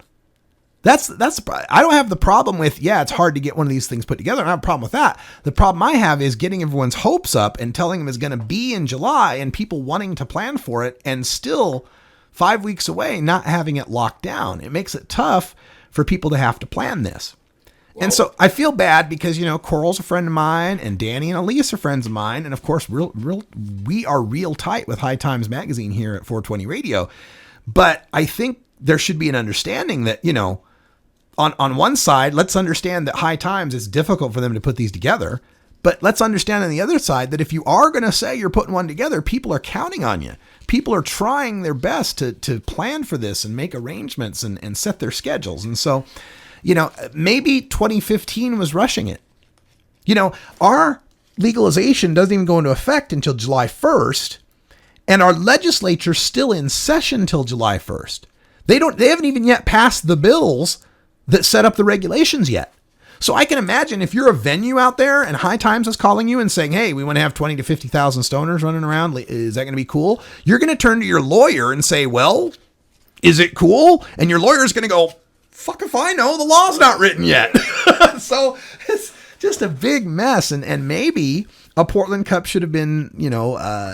That's I don't have the problem with, it's hard to get one of these things put together. I don't have a problem with that. The problem I have is getting everyone's hopes up and telling them it's going to be in July and people wanting to plan for it and still 5 weeks away, not having it locked down. It makes it tough for people to have to plan this. And so I feel bad because, Coral's a friend of mine and Danny and Elise are friends of mine. And of course, we are real tight with High Times Magazine here at 420 Radio. But I think there should be an understanding that, on one side, let's understand that High Times, it's difficult for them to put these together. But let's understand on the other side that if you are going to say you're putting one together, people are counting on you. People are trying their best to plan for this and make arrangements and set their schedules. And so, maybe 2015 was rushing it. Our legalization doesn't even go into effect until July 1st, and our legislature's still in session till July 1st. They haven't even yet passed the bills that set up the regulations yet. So I can imagine if you're a venue out there and High Times is calling you and saying, hey, we want to have 20 to 50,000 stoners running around. Is that going to be cool? You're going to turn to your lawyer and say, well, is it cool? And your lawyer is going to go, fuck if I know, the law's not written yet. So it's just a big mess. And maybe a Portland Cup should have been,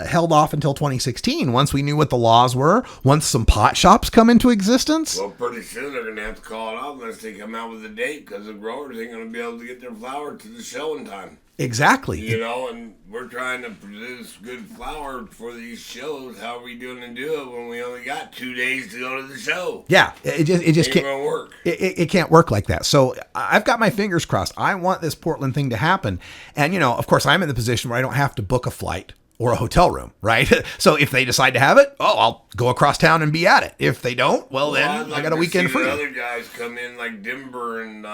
held off until 2016. Once we knew what the laws were, once some pot shops come into existence. Well, pretty soon they're going to have to call it off unless they come out with a date because the growers ain't going to be able to get their flower to the show in time. Exactly. And we're trying to produce good flour for these shows. How are we doing to do it when we only got 2 days to go to the show? Yeah, it just can't work. It can't work like that. So I've got my fingers crossed. I want this Portland thing to happen. And, of course, I'm in the position where I don't have to book a flight or a hotel room, right? So if they decide to have it, I'll go across town and be at it. If they don't, then I got a weekend free. Other guys come in like Denver and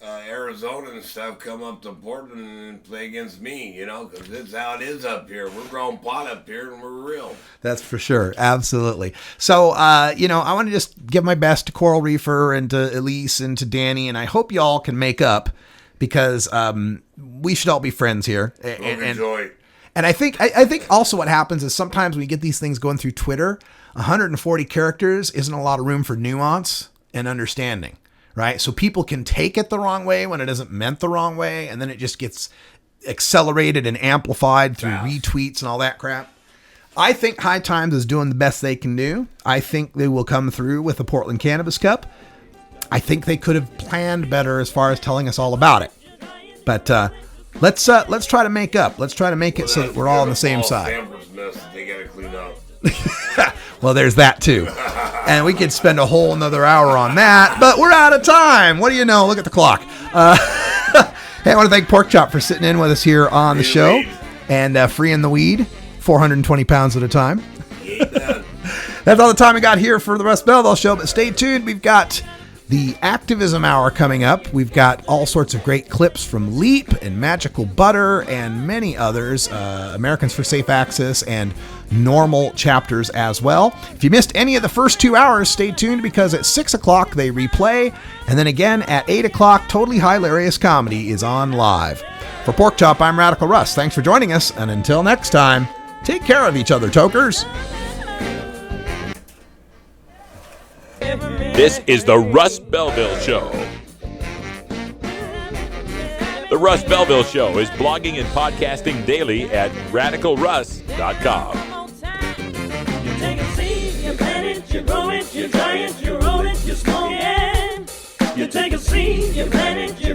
Arizona and stuff come up to Portland and play against me, because that's how it is up here. We're growing pot up here and we're real. That's for sure. Absolutely. So, I want to just give my best to Coral Reefer and to Elise and to Danny, and I hope y'all can make up because we should all be friends here. And I think also what happens is sometimes when you get these things going through Twitter, 140 characters isn't a lot of room for nuance and understanding. Right? So people can take it the wrong way when it isn't meant the wrong way. And then it just gets accelerated and amplified through retweets and all that crap. I think High Times is doing the best they can do. I think they will come through with the Portland Cannabis Cup. I think they could have planned better as far as telling us all about it. But let's try to make up. Let's try to make it so that we're all on the same side. They got to clean up. Well, there's that too. And we could spend a whole another hour on that, but we're out of time. What do you know? Look at the clock. Hey, I want to thank Pork Chop for sitting in with us here on the show and freeing the weed, 420 pounds at a time. That's all the time we got here for the Russ Belville Show, but stay tuned. We've got the Activism Hour coming up. We've got all sorts of great clips from Leap and Magical Butter and many others, Americans for Safe Access and normal chapters as well. If you missed any of the first 2 hours, stay tuned because at 6 o'clock they replay. And then again at 8 o'clock, Totally Hilarious Comedy is on live. For Pork Chop, I'm Radical Russ. Thanks for joining us. And until next time, take care of each other, tokers. This is the Russ Belville Show. The Russ Belville Show is blogging and podcasting daily at radicalruss.com. You take a seed, you plant it, you grow it, you dry it, you roll it, you smoke it. You take a seed, you plant it, you